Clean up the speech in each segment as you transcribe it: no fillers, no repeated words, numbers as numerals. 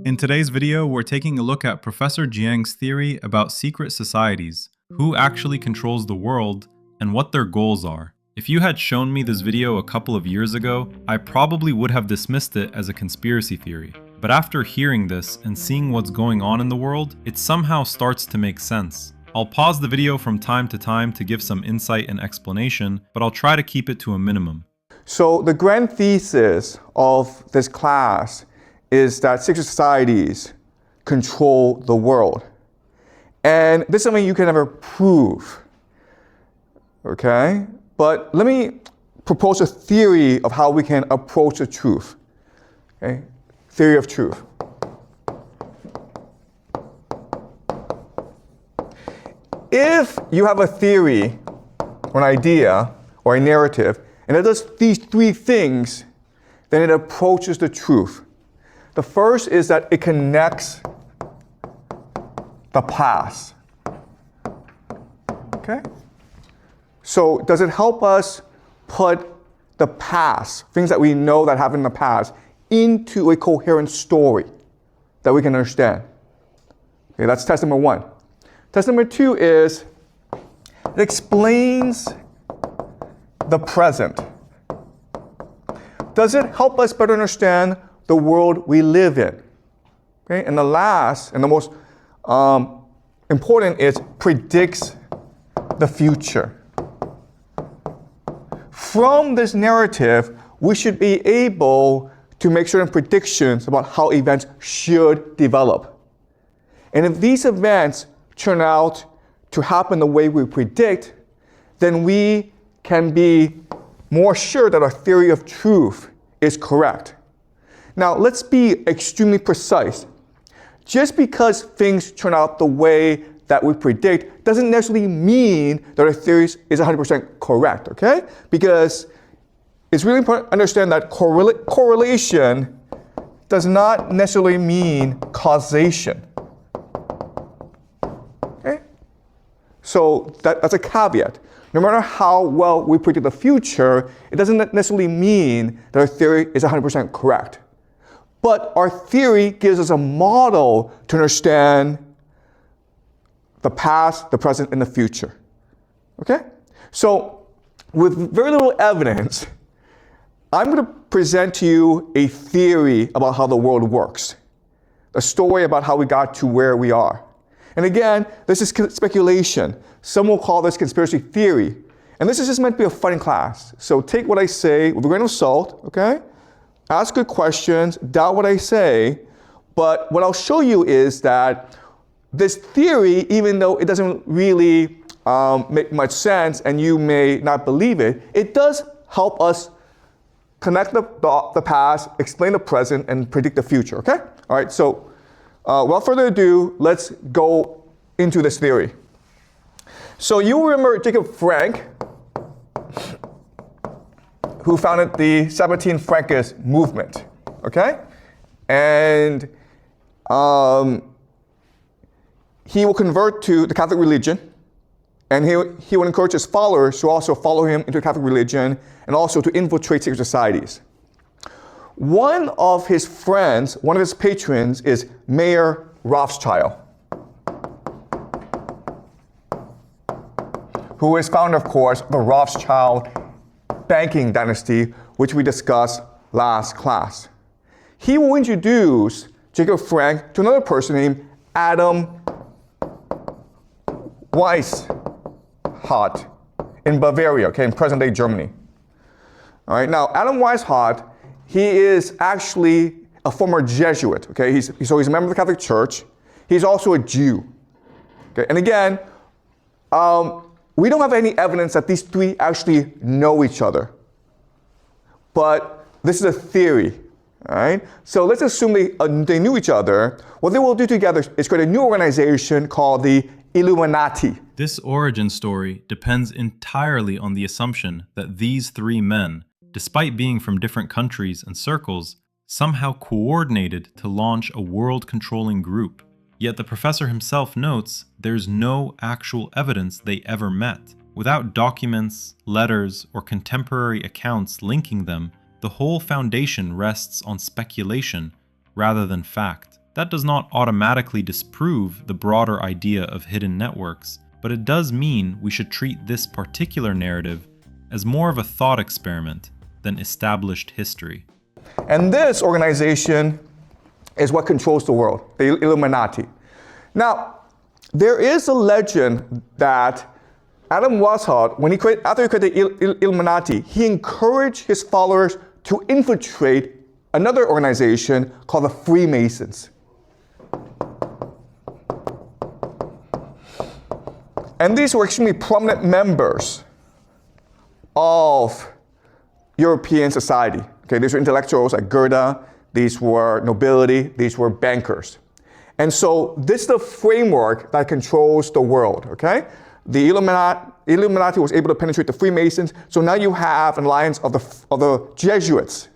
In today's video, we're taking a look at Professor Jiang's theory about secret societies, who actually controls the world, and what their goals are. If you had shown me this video a couple of years ago, I probably would have dismissed it as a conspiracy theory. But after hearing this and seeing what's going on in the world, it somehow starts to make sense. I'll pause the video from time to time to give some insight and explanation, but I'll try to keep it to a minimum. So the grand thesis of this class is that secret societies control the world. And this is something you can never prove, okay? But let me propose a theory of how we can approach the truth, okay? Theory of truth. If you have a theory or an idea or a narrative, and it does these three things, then it approaches the truth. The first is that it connects the past. Okay? So does it help us put the past, things that we know that happened in the past, into a coherent story that we can understand? Okay, that's test number one. Test number two is it explains the present. Does it help us better understand the world we live in? Okay? And the last and the most important is predicts the future. From this narrative, we should be able to make certain predictions about how events should develop. And if these events turn out to happen the way we predict, then we can be more sure that our theory of truth is correct. Now, let's be extremely precise. Just because things turn out the way that we predict doesn't necessarily mean that our theory is 100% correct, okay? Because it's really important to understand that correlation does not necessarily mean causation. Okay? So that's a caveat. No matter how well we predict the future, it doesn't necessarily mean that our theory is 100% correct. But our theory gives us a model to understand the past, the present, and the future. Okay? So, with very little evidence, I'm going to present to you a theory about how the world works. A story about how we got to where we are. And again, this is speculation. Some will call this conspiracy theory. And this is just meant to be a fun class. So take what I say with a grain of salt, okay? Ask good questions, doubt what I say. But what I'll show you is that this theory, even though it doesn't really make much sense and you may not believe it, it does help us connect the past, explain the present, and predict the future, okay? All right, so without further ado, let's go into this theory. So you remember Jacob Frank, who founded the Sabbatean Frankist movement, okay? And he will convert to the Catholic religion, and he will encourage his followers to also follow him into the Catholic religion and also to infiltrate secret societies. One of his friends, one of his patrons, is Mayer Rothschild, who is founder, of course, of the Rothschild banking dynasty, which we discussed last class. He will introduce Jacob Frank to another person named Adam Weishaupt in Bavaria, okay, in present-day Germany. All right, now Adam Weishaupt, he is actually a former Jesuit, okay? So he's a member of the Catholic Church. He's also a Jew, okay? And again, we don't have any evidence that these three actually know each other. But this is a theory, all right? So let's assume they knew each other. What they will do together is create a new organization called the Illuminati. This origin story depends entirely on the assumption that these three men, despite being from different countries and circles, somehow coordinated to launch a world-controlling group. Yet the professor himself notes there's no actual evidence they ever met. Without documents, letters, or contemporary accounts linking them, the whole foundation rests on speculation rather than fact. That does not automatically disprove the broader idea of hidden networks, but it does mean we should treat this particular narrative as more of a thought experiment than established history. And this organization is what controls the world, the Illuminati. Now, there is a legend that Adam Weishaupt, after he created the Illuminati, he encouraged his followers to infiltrate another organization called the Freemasons. And these were extremely prominent members of European society. Okay, these were intellectuals like Goethe, these were nobility, these were bankers. And so this is the framework that controls the world, okay? The Illuminati was able to penetrate the Freemasons, so now you have an alliance of the Jesuits,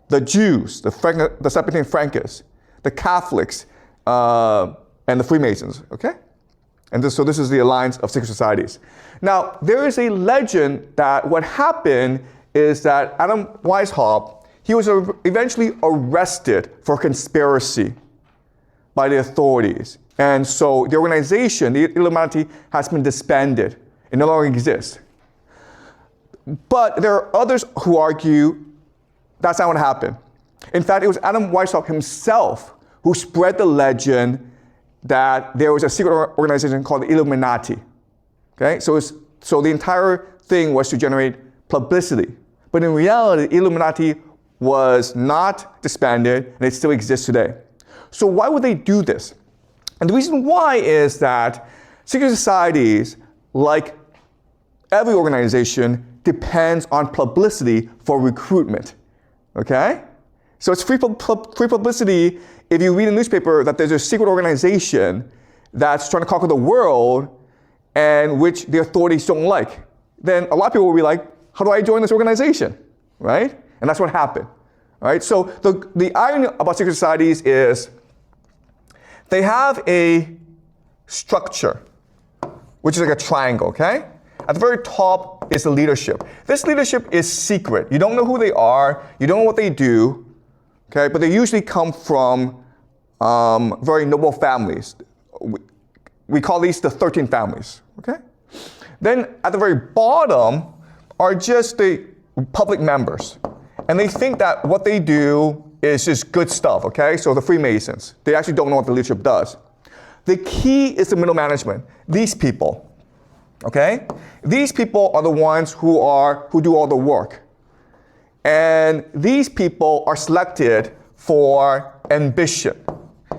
the Jews, the Septuagint Frankists, the Catholics, and the Freemasons, okay? And so this is the alliance of secret societies. Now, there is a legend that what happened is that Adam Weishaupt, he was eventually arrested for conspiracy by the authorities. And so the organization, the Illuminati, has been disbanded. It no longer exists. But there are others who argue that's not what happened. In fact, it was Adam Weishaupt himself who spread the legend that there was a secret organization called the Illuminati. Okay? So the entire thing was to generate publicity. But in reality, the Illuminati was not disbanded, and it still exists today. So why would they do this? And the reason why is that secret societies, like every organization, depends on publicity for recruitment. Okay? So it's free publicity if you read in the newspaper that there's a secret organization that's trying to conquer the world and which the authorities don't like. Then a lot of people will be like, how do I join this organization? Right? And that's what happened. All right? So the irony about secret societies is they have a structure, which is like a triangle, okay? At the very top is the leadership. This leadership is secret. You don't know who they are, you don't know what they do, okay? But they usually come from very noble families. We call these the 13 families, okay? Then at the very bottom are just the public members. And they think that what they do is just good stuff, okay? So the Freemasons, they actually don't know what the leadership does. The key is the middle management, these people, okay? These people are the ones who do all the work. And these people are selected for ambition.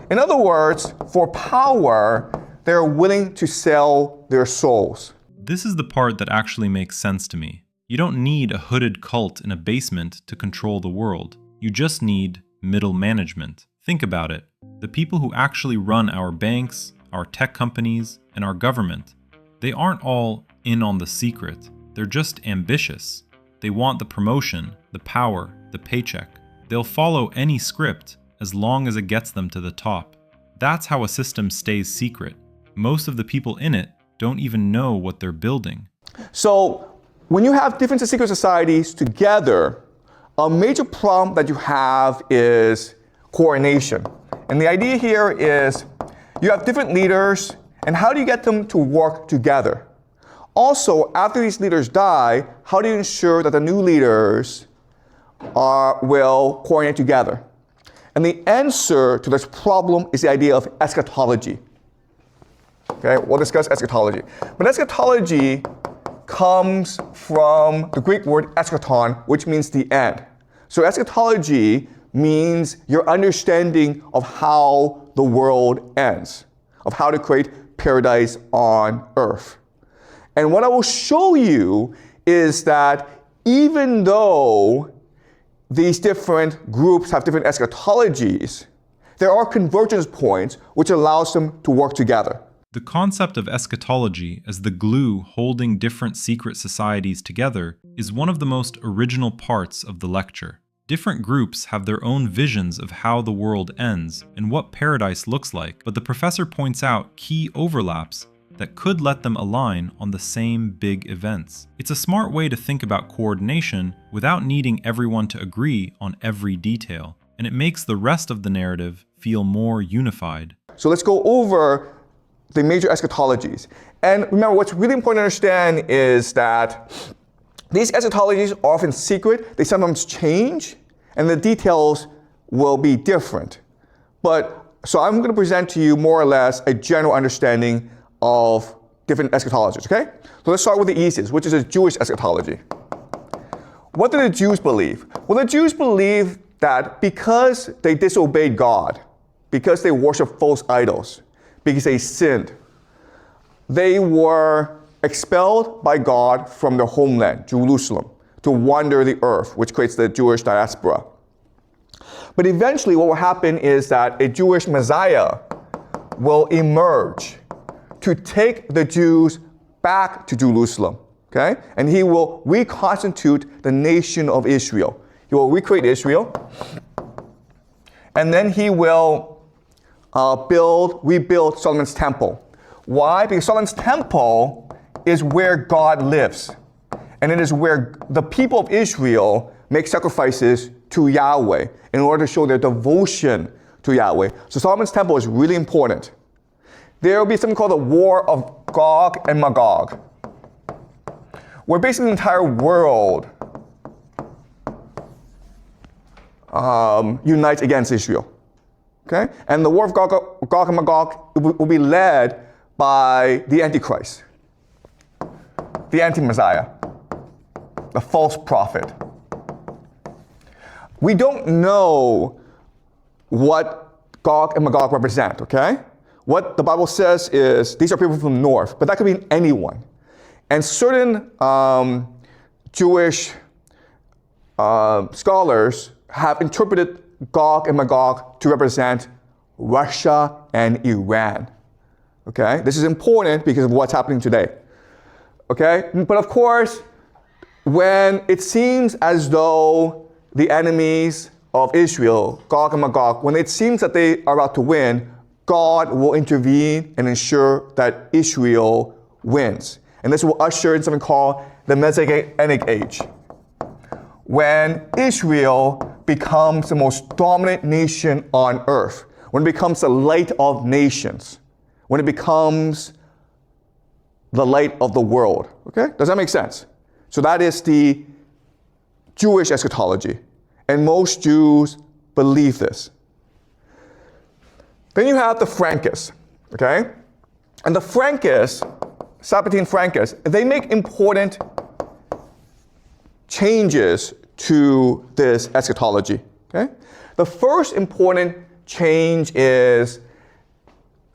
In other words, for power, they're willing to sell their souls. This is the part that actually makes sense to me. You don't need a hooded cult in a basement to control the world. You just need middle management. Think about it. The people who actually run our banks, our tech companies, and our government, they aren't all in on the secret. They're just ambitious. They want the promotion, the power, the paycheck. They'll follow any script as long as it gets them to the top. That's how a system stays secret. Most of the people in it don't even know what they're building. So when you have different secret societies together, a major problem that you have is coordination. And the idea here is you have different leaders, and how do you get them to work together? Also, after these leaders die, how do you ensure that the new leaders will coordinate together? And the answer to this problem is the idea of eschatology. Okay, we'll discuss eschatology. But eschatology comes from the Greek word eschaton, which means the end. So eschatology means your understanding of how the world ends, of how to create paradise on earth. And what I will show you is that even though these different groups have different eschatologies, there are convergence points which allows them to work together. The concept of eschatology as the glue holding different secret societies together is one of the most original parts of the lecture. Different groups have their own visions of how the world ends and what paradise looks like, but the professor points out key overlaps that could let them align on the same big events. It's a smart way to think about coordination without needing everyone to agree on every detail, and it makes the rest of the narrative feel more unified. So let's go over the major eschatologies. And remember, what's really important to understand is that these eschatologies are often secret. They sometimes change, and the details will be different. So I'm going to present to you more or less a general understanding of different eschatologies, okay? So let's start with the easiest, which is a Jewish eschatology. What do the Jews believe? Well, the Jews believe that because they disobeyed God, because they worshiped false idols, because they sinned, they were expelled by God from their homeland, Jerusalem, to wander the earth, which creates the Jewish diaspora. But eventually what will happen is that a Jewish Messiah will emerge to take the Jews back to Jerusalem, okay? And he will reconstitute the nation of Israel. He will recreate Israel, and then he will rebuild Solomon's temple. Why? Because Solomon's temple is where God lives. And it is where the people of Israel make sacrifices to Yahweh in order to show their devotion to Yahweh. So Solomon's temple is really important. There will be something called the War of Gog and Magog, where basically the entire world unites against Israel. Okay? And the War of Gog and Magog will be led by the Antichrist, the anti-Messiah, the false prophet. We don't know what Gog and Magog represent, okay? What the Bible says is these are people from the north, but that could mean anyone. And certain Jewish scholars have interpreted Gog and Magog to represent Russia and Iran. Okay? This is important because of what's happening today. Okay? But of course, when it seems as though the enemies of Israel, Gog and Magog, when it seems that they are about to win, God will intervene and ensure that Israel wins. And this will usher in something called the Messianic age, when Israel becomes the most dominant nation on earth, when it becomes the light of nations, when it becomes the light of the world. Okay? Does that make sense? So that is the Jewish eschatology. And most Jews believe this. Then you have the Frankists. Okay? And the Frankists, Sabbatine Frankists, they make important changes to this eschatology. Okay? The first important change is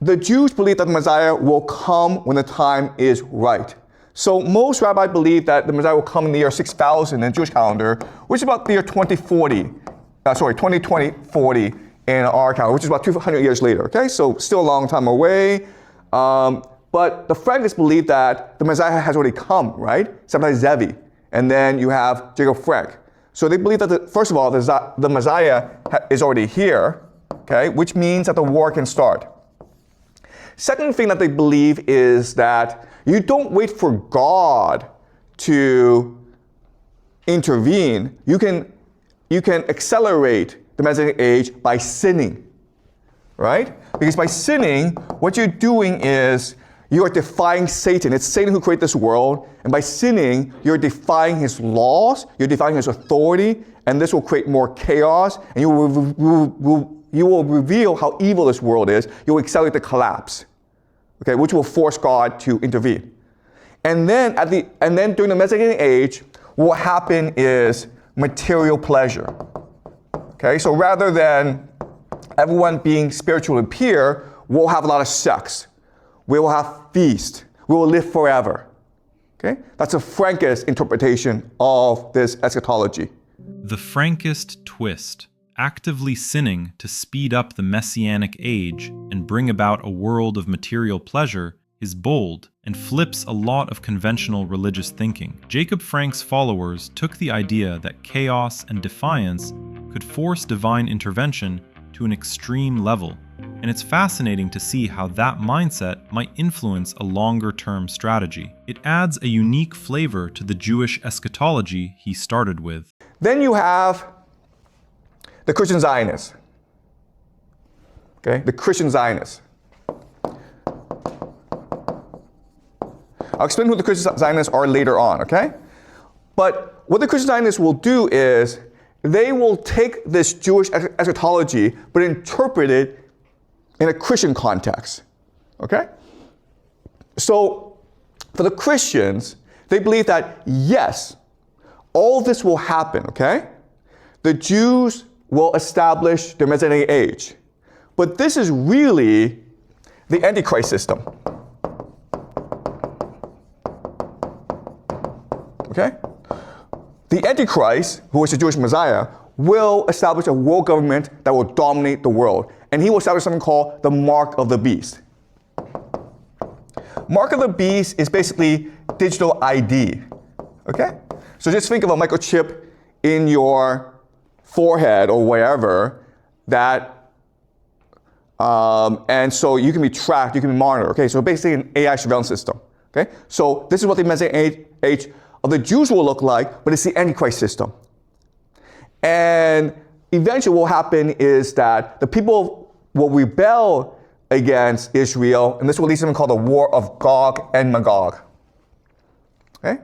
the Jews believe that the Messiah will come when the time is right. So most rabbis believe that the Messiah will come in the year 6000 in the Jewish calendar, which is about the year 2040 in our calendar, which is about 200 years later. Okay, so still a long time away. But the Frankists believe that the Messiah has already come, right? Sometimes Zevi, and then you have Jacob Frank. So they believe that, first of all, the Messiah is already here, okay, which means that the war can start. Second thing that they believe is that you don't wait for God to intervene. You can accelerate the Messianic age by sinning, right? Because by sinning, what you're doing is you are defying Satan. It's Satan who created this world. And by sinning, you're defying his laws, you're defying his authority, and this will create more chaos, and you will reveal how evil this world is. You'll accelerate the collapse, okay, which will force God to intervene. And then during the Messianic age, what will happen is material pleasure. Okay, so rather than everyone being spiritually pure, we'll have a lot of sex. We will have feast. We will live forever. Okay? That's a Frankist interpretation of this eschatology. The Frankist twist, actively sinning to speed up the Messianic age and bring about a world of material pleasure, is bold and flips a lot of conventional religious thinking. Jacob Frank's followers took the idea that chaos and defiance could force divine intervention to an extreme level, and it's fascinating to see how that mindset might influence a longer-term strategy. It adds a unique flavor to the Jewish eschatology he started with. Then you have the Christian Zionists. okay? The Christian Zionists. I'll explain who the Christian Zionists are later on, okay? But what the Christian Zionists will do is they will take this Jewish eschatology but interpret it in a Christian context, okay? So for the Christians, they believe that yes, all this will happen, okay? The Jews will establish their Messianic age. But this is really the Antichrist system. Okay? The Antichrist, who is the Jewish Messiah, will establish a world government that will dominate the world. And he will establish something called the Mark of the Beast. Mark of the Beast is basically digital ID. Okay? So just think of a microchip in your forehead or wherever that, and so you can be tracked, you can be monitored. Okay? So basically an AI surveillance system. Okay? So this is what the Messianic age of the Jews will look like, but it's the Antichrist system. And eventually what will happen is that the people will rebel against Israel, and this will lead to something called the War of Gog and Magog. Okay?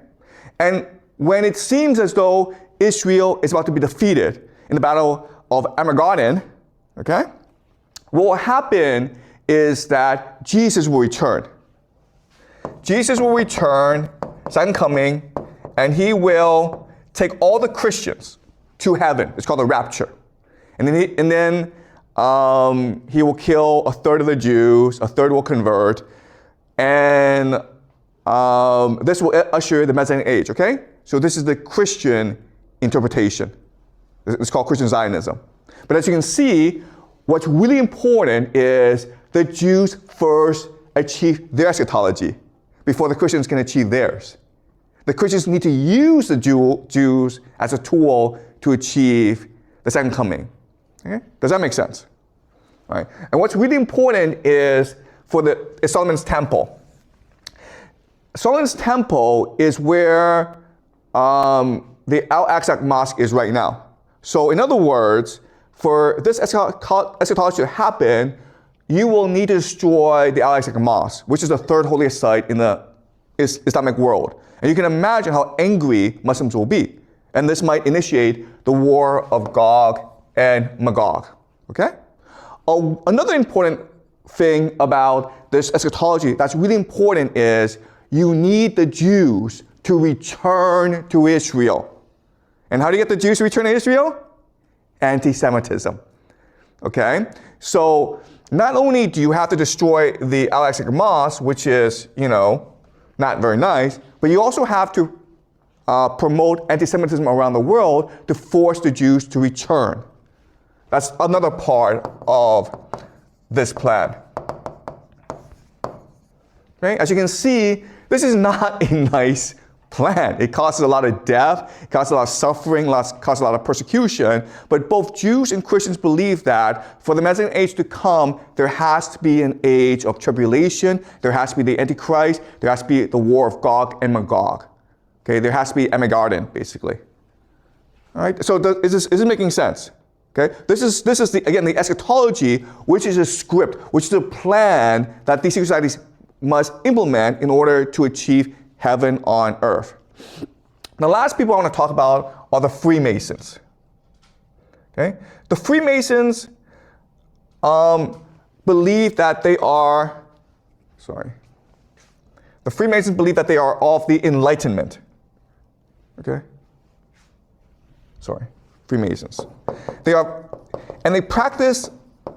And when it seems as though Israel is about to be defeated in the Battle of Armageddon, okay, what will happen is that Jesus will return. Jesus will return, second coming, and he will take all the Christians to heaven. It's called the rapture. And then he will kill a third of the Jews, a third will convert, and this will usher the Messianic age, okay? So this is the Christian interpretation. It's called Christian Zionism. But as you can see, what's really important is the Jews first achieve their eschatology before the Christians can achieve theirs. The Christians need to use the Jews as a tool to achieve the second coming. Okay? Does that make sense? All right. And what's really important is Solomon's temple. Solomon's temple is where the Al-Aqsa Mosque is right now. So in other words, for this eschatology to happen, you will need to destroy the Al-Aqsa Mosque, which is the third holiest site in the Islamic world. And you can imagine how angry Muslims will be. And this might initiate the war of Gog and Magog. Okay? Another important thing about this eschatology that's really important is you need the Jews to return to Israel. And how do you get the Jews to return to Israel? Anti-Semitism. Okay? So not only do you have to destroy the Al-Aqsa Mosque, which is, not very nice, but you also have to promote anti-Semitism around the world to force the Jews to return. That's another part of this plan. Okay? As you can see, this is not a nice plan. It causes a lot of death, it causes a lot of suffering, causes a lot of persecution, but both Jews and Christians believe that for the Messianic age to come, there has to be an age of tribulation, there has to be the Antichrist, there has to be the war of Gog and Magog. Okay, there has to be Armageddon, basically. All right, so is this making sense? Okay, this is the eschatology, which is a script, which is a plan that these secret societies must implement in order to achieve heaven on earth. The last people I want to talk about are the Freemasons. Okay? The Freemasons believe that they are, the Freemasons believe that they are of the Enlightenment. Okay? Freemasons. And they practice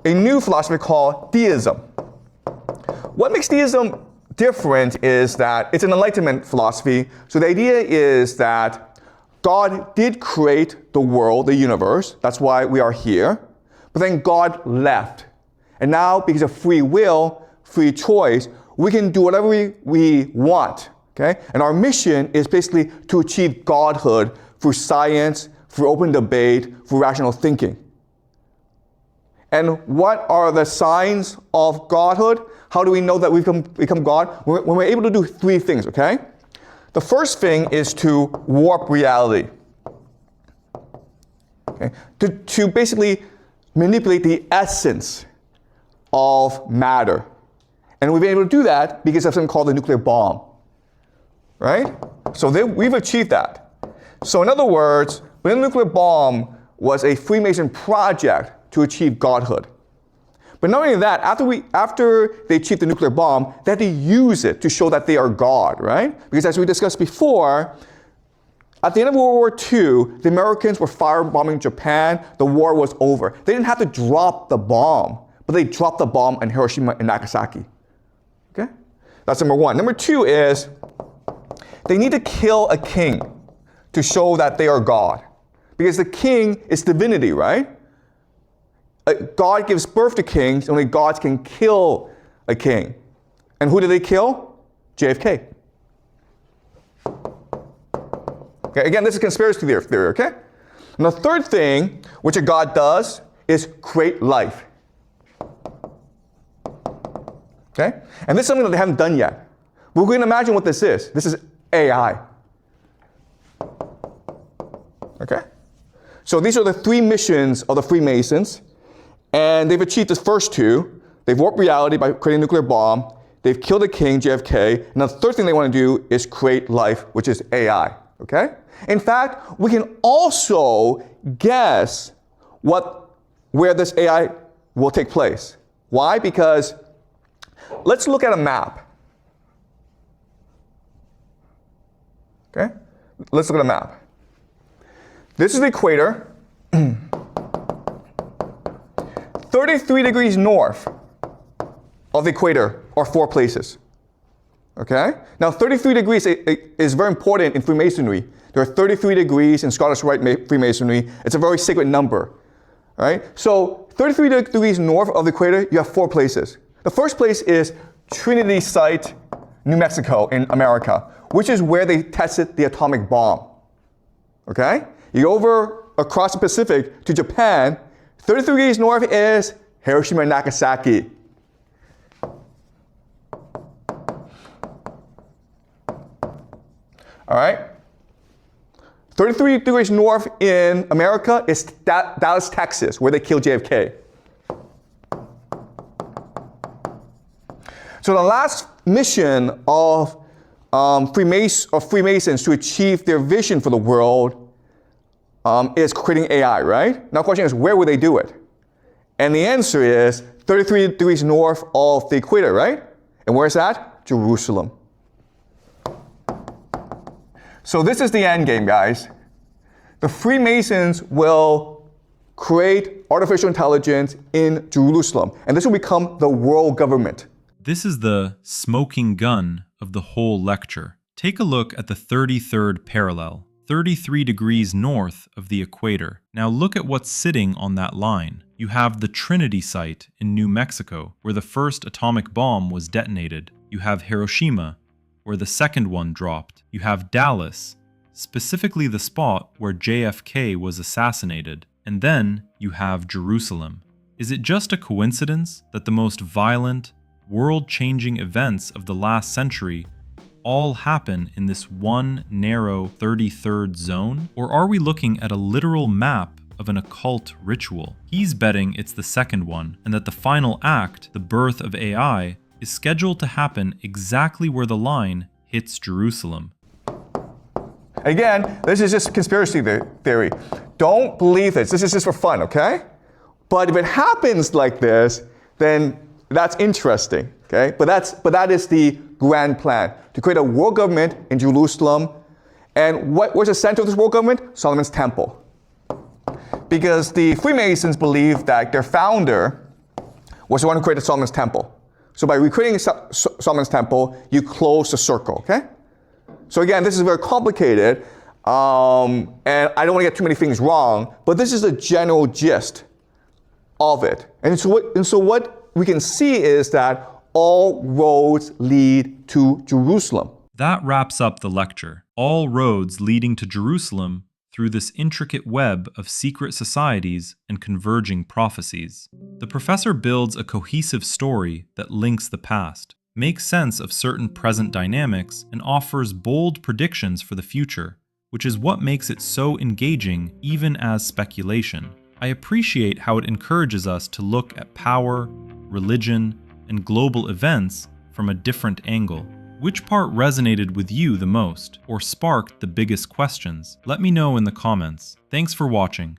a new philosophy called deism. What makes deism different is that it's an Enlightenment philosophy. So the idea is that God did create the world, the universe. That's why we are here. But then God left. And now, because of free will, free choice, we can do whatever we want. Okay? And our mission is basically to achieve godhood through science, through open debate, through rational thinking. And what are the signs of godhood? How do we know that we've become God? When we're able to do three things, okay? The first thing is to warp reality. Okay? To basically manipulate the essence of matter. And we've been able to do that because of something called the nuclear bomb. Right? So we've achieved that. So in other words, the nuclear bomb was a Freemason project to achieve godhood. But not only that, after they achieved the nuclear bomb, they had to use it to show that they are God, right? Because as we discussed before, at the end of World War II, the Americans were firebombing Japan. The war was over. They didn't have to drop the bomb, but they dropped the bomb in Hiroshima and Nagasaki. Okay? That's number one. Number two is they need to kill a king to show that they are God. Because the king is divinity, right? God gives birth to kings, only gods can kill a king. And who did they kill? JFK. Okay, again, this is conspiracy theory, okay? And the third thing which a god does is create life. Okay? And this is something that they haven't done yet. But we can imagine what this is. This is AI. Okay? So these are the three missions of the Freemasons. And they've achieved the first two. They've warped reality by creating a nuclear bomb. They've killed the king, JFK. And the third thing they want to do is create life, which is AI. Okay? In fact, we can also guess where this AI will take place. Why? Because let's look at a map. Okay? Let's look at a map. This is the equator. 33 degrees north of the equator are 4 places. Okay? Now 33 degrees is very important in Freemasonry. There are 33 degrees in Scottish Rite Freemasonry. It's a very sacred number. Right? So 33 degrees north of the equator, you have 4 places. The first place is Trinity Site, New Mexico in America, which is where they tested the atomic bomb. Okay? You go over across the Pacific to Japan. 33 degrees north is Hiroshima and Nagasaki. All right? 33 degrees north in America is Dallas, Texas, where they killed JFK. So the last mission of Freemasons to achieve their vision for the world is creating AI, right? Now the question is, where would they do it? And the answer is 33 degrees north of the equator, right? And where's that? Jerusalem. So this is the end game, guys. The Freemasons will create artificial intelligence in Jerusalem, and this will become the world government. This is the smoking gun of the whole lecture. Take a look at the 33rd parallel, 33 degrees north of the equator. Now look at what's sitting on that line. You have the Trinity Site in New Mexico, where the first atomic bomb was detonated. You have Hiroshima, where the second one dropped. You have Dallas, specifically the spot where JFK was assassinated. And then you have Jerusalem. Is it just a coincidence that the most violent, world-changing events of the last century all happen in this one narrow 33rd zone? Or are we looking at a literal map of an occult ritual? He's betting it's the second one, and that the final act, the birth of AI, is scheduled to happen exactly where the line hits Jerusalem. Again, this is just conspiracy theory. Don't believe this. This is just for fun, okay? But if it happens like this, then that's interesting, okay? But that is the grand plan, to create a world government in Jerusalem. And where's the center of this world government? Solomon's Temple. Because the Freemasons believe that their founder was the one who created Solomon's Temple. So by recreating Solomon's Temple, you close the circle, okay? So again, this is very complicated, and I don't want to get too many things wrong, but this is the general gist of it. And so what we can see is that all roads lead to Jerusalem. That wraps up the lecture. All roads leading to Jerusalem through this intricate web of secret societies and converging prophecies. The professor builds a cohesive story that links the past, makes sense of certain present dynamics, and offers bold predictions for the future, which is what makes it so engaging even as speculation. I appreciate how it encourages us to look at power, religion, and global events from a different angle. Which part resonated with you the most, or sparked the biggest questions? Let me know in the comments. Thanks for watching.